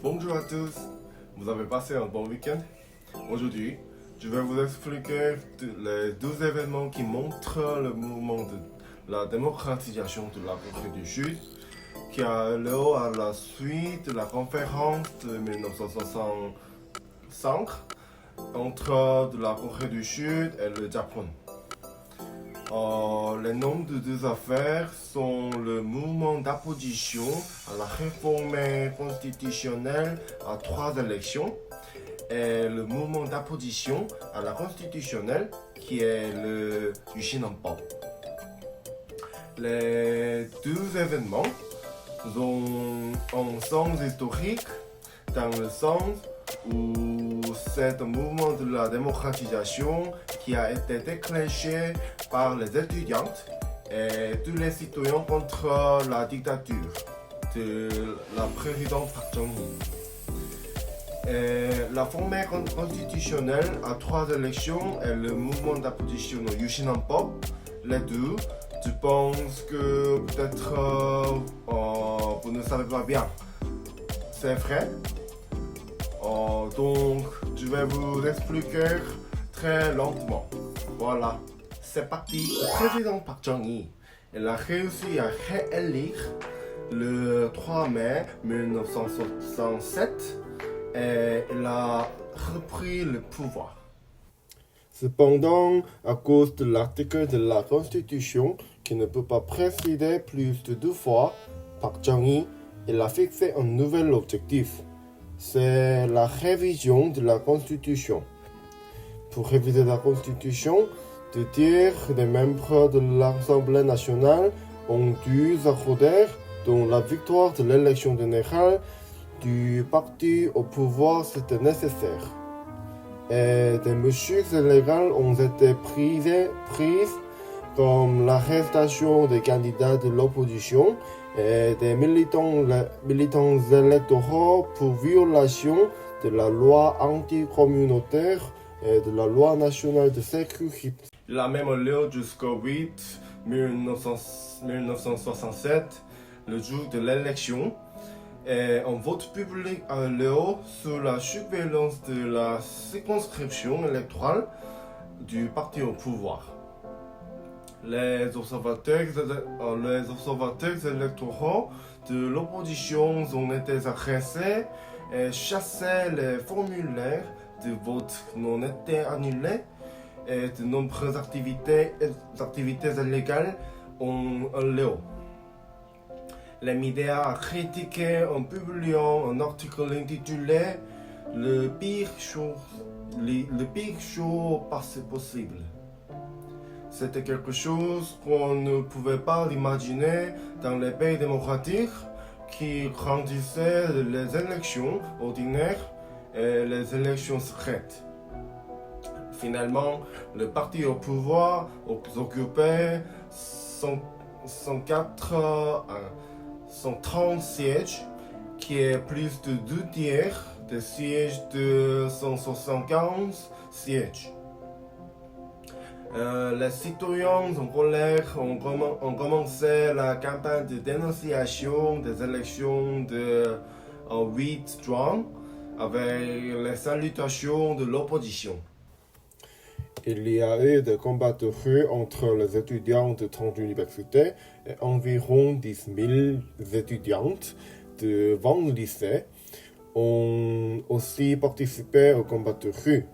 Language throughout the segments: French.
Bonjour à tous, vous avez passé un bon week-end? Aujourd'hui, je vais vous expliquer les 12 événements qui montrent le mouvement de la démocratisation de la Corée du Sud, qui a eu lieu à la suite de la conférence de 1965 entre la Corée du Sud et le Japon. Les noms de deux affaires sont le mouvement d'opposition à la réforme constitutionnelle à 3 élections et le mouvement d'opposition à la constitutionnelle qui est le Yushinanpo. Les deux événements ont un sens historique dans le sens où c'est un mouvement de la démocratisation qui a été déclenché par les étudiantes et tous les citoyens contre la dictature de la présidente Park Chung-hee. La forme constitutionnelle à 3 élections et le mouvement d'opposition au Yushinanpo, les deux, je pense que peut-être vous ne savez pas bien. C'est vrai. Donc, je vais vous expliquer très lentement. Voilà, c'est parti. Le président Park Chung-hee, il a réussi à réélire le 3 mai 1967 et il a repris le pouvoir. Cependant, à cause de l'article de la Constitution qui ne peut pas présider plus de 2 fois, Park Chung-hee, il a fixé un nouvel objectif. C'est la révision de la Constitution. Pour réviser la Constitution, deux tiers des membres de l'Assemblée nationale ont dû s'accorder dans la victoire de l'élection générale du parti au pouvoir, c'était nécessaire. Et des mesures illégales ont été prises comme l'arrestation des candidats de l'opposition et des militants électoraux pour violation de la loi anticommunautaire et de la loi nationale de sécurité. Il a même lieu jusqu'au 8 1967, le jour de l'élection, et un vote public a lieu sous la surveillance de la circonscription électorale du parti au pouvoir. Les observateurs électoraux de l'opposition ont été agressés et chassés. Les formulaires de vote n'ont été annulés et de nombreuses activités illégales ont lieu. Les médias ont critiqué en publiant un article intitulé Le pire show possible. C'était quelque chose qu'on ne pouvait pas imaginer dans les pays démocratiques qui grandissaient les élections ordinaires et les élections secrètes. Finalement, le parti au pouvoir occupait 130 sièges, qui est plus de 2 tiers des sièges de 175 sièges. Les citoyens en colère ont commencé la campagne de dénonciation des élections de 8 juin avec les salutations de l'opposition. Il y a eu des combats de rue entre les étudiants de 30 universités et environ 10 000 étudiantes de 20 lycées ont aussi participé aux combats de rue.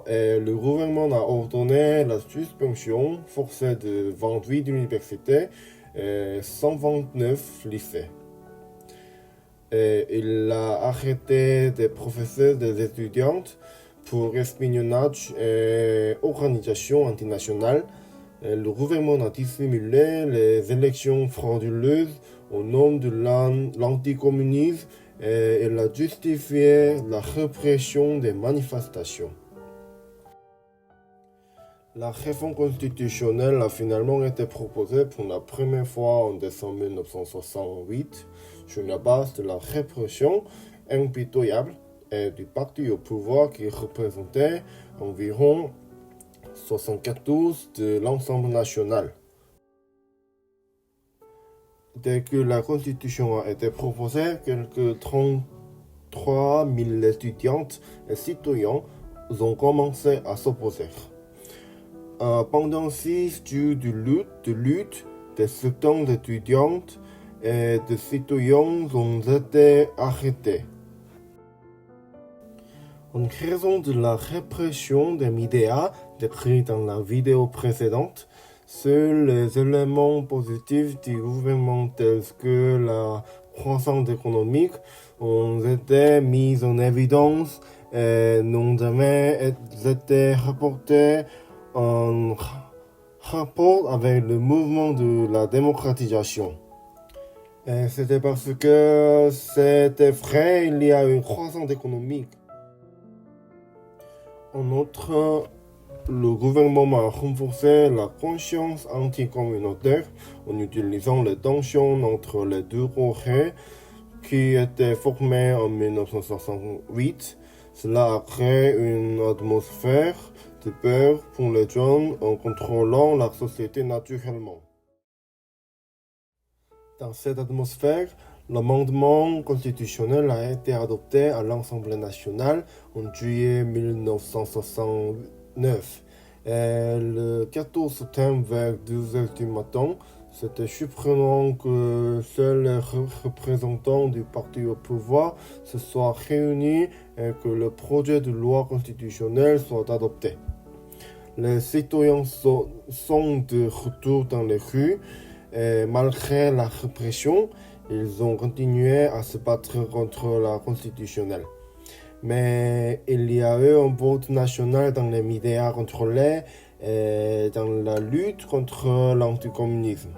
Et le gouvernement a ordonné la suspension forcée de 28 universités et 129 lycées. Et il a arrêté des professeurs des étudiantes pour espionnage et organisation antinationale. Et le gouvernement a dissimulé les élections frauduleuses au nom de l'anticommunisme et il a justifié la répression des manifestations. La réforme constitutionnelle a finalement été proposée pour la première fois en décembre 1968 sur la base de la répression impitoyable et du parti au pouvoir qui représentait environ 74 de l'ensemble national. Dès que la constitution a été proposée, quelques 33 000 étudiantes et citoyens ont commencé à s'opposer. Pendant 6 jours de lutte, des centaines d'étudiantes et de citoyens ont été arrêtés. En raison de la répression des médias décrits dans la vidéo précédente, seuls les éléments positifs du gouvernement tels que la croissance économique ont été mis en évidence et n'ont jamais été rapportés en rapport avec le mouvement de la démocratisation. Et c'était parce que c'était vrai, il y a une croissance économique. En outre, le gouvernement a renforcé la conscience anticommunautaire en utilisant les tensions entre les deux Corées qui étaient formées en 1968. Cela a créé une atmosphère de peur pour les jeunes en contrôlant la société naturellement. Dans cette atmosphère, l'amendement constitutionnel a été adopté à l'Assemblée nationale en juillet 1969. Et le 14 septembre vers 12h du matin, c'était surprenant que seuls les représentants du parti au pouvoir se soient réunis et que le projet de loi constitutionnelle soit adopté. Les citoyens sont de retour dans les rues et malgré la répression, ils ont continué à se battre contre la constitutionnelle. Mais il y a eu un vote national dans les médias contrôlés et dans la lutte contre l'anticommunisme.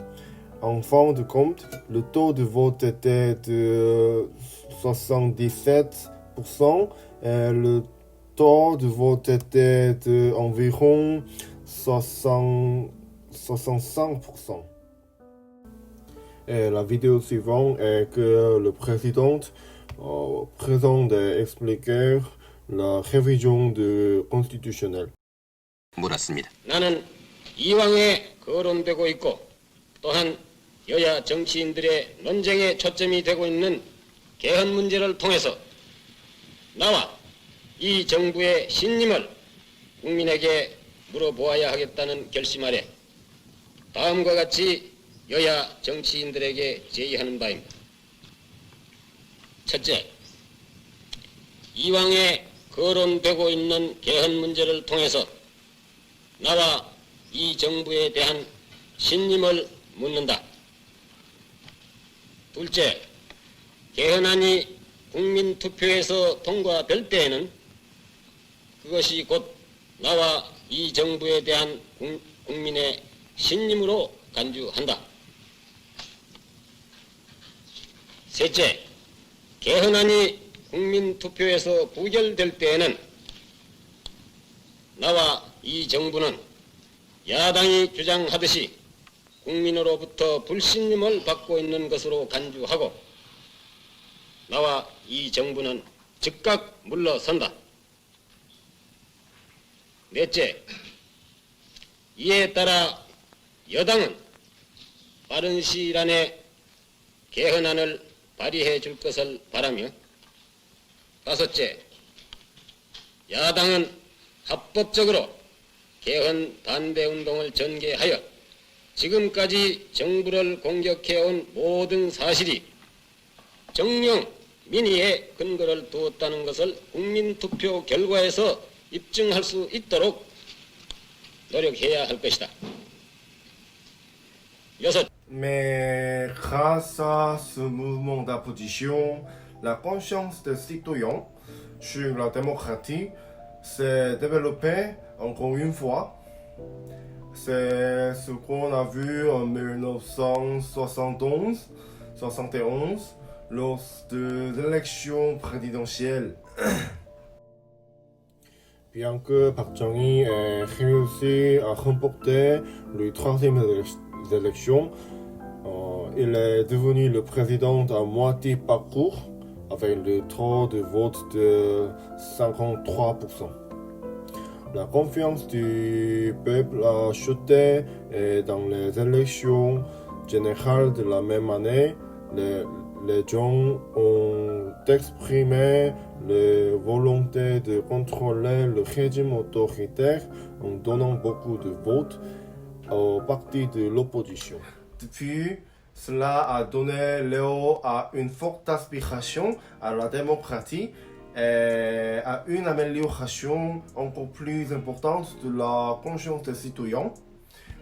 En fin de compte, le taux de vote était de 77% et le taux de vote était d'environ 65%. Et la vidéo suivante est que le président présente et explique la révision du constitutionnel. 물었습니다. 나는 이왕에 거론되고 있고 또한 여야 정치인들의 논쟁의 초점이 되고 있는 개헌 문제를 통해서 나와 이 정부의 신임을 국민에게 물어보아야 하겠다는 결심 아래 다음과 같이 여야 정치인들에게 제의하는 바입니다. 첫째, 이왕에 거론되고 있는 개헌 문제를 통해서 나와 이 정부에 대한 신임을 묻는다. 둘째, 개헌안이 국민투표에서 통과될 때에는 그것이 곧 나와 이 정부에 대한 국민의 신임으로 간주한다. 셋째, 개헌안이 국민투표에서 부결될 때에는 나와 이 정부는 야당이 주장하듯이 국민으로부터 불신임을 받고 있는 것으로 간주하고 나와 이 정부는 즉각 물러선다. 넷째, 이에 따라 여당은 빠른 시일 안에 개헌안을 발의해 줄 것을 바라며 다섯째, 야당은 합법적으로 개헌 반대 운동을 전개하여 지금까지 정부를 공격해온 모든 사실이 정령 민의에 근거를 두었다는 것을 국민투표 결과에서 입증할 수 있도록 노력해야 할 것이다. 여섯, Mais grâce à ce mouvement d'opposition, la conscience des citoyens sur la démocratie s'est développée encore une fois. C'est ce qu'on a vu en 1971 lors des élections présidentielles. Bien que Park Chung-hee ait réussi à remporter les troisième élections, il est devenu le président à moitié parcours avec le taux de vote de 53%. La confiance du peuple a chuté et dans les élections générale de la même année, les gens ont exprimé la volonté de contrôler le régime autoritaire en donnant beaucoup de votes au parti de l'opposition. Depuis, cela a donné lieu à une forte aspiration à la démocratie et à une amélioration encore plus importante de la conscience des citoyens,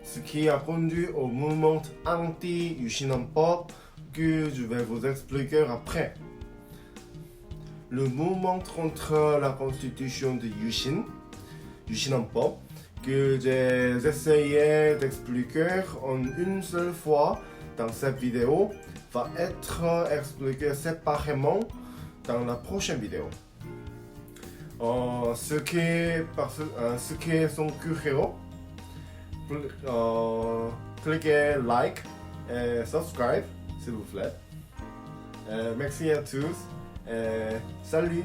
ce qui a conduit au mouvement anti-Yushinanpop que je vais vous expliquer après. Le mouvement contre la constitution de Yushinanpop, que j'ai essayé d'expliquer en une seule fois dans cette vidéo, va être expliqué séparément dans la prochaine vidéo. Ceux qui sont curieux, cliquez like et subscribe s'il vous plaît. Merci à tous et salut!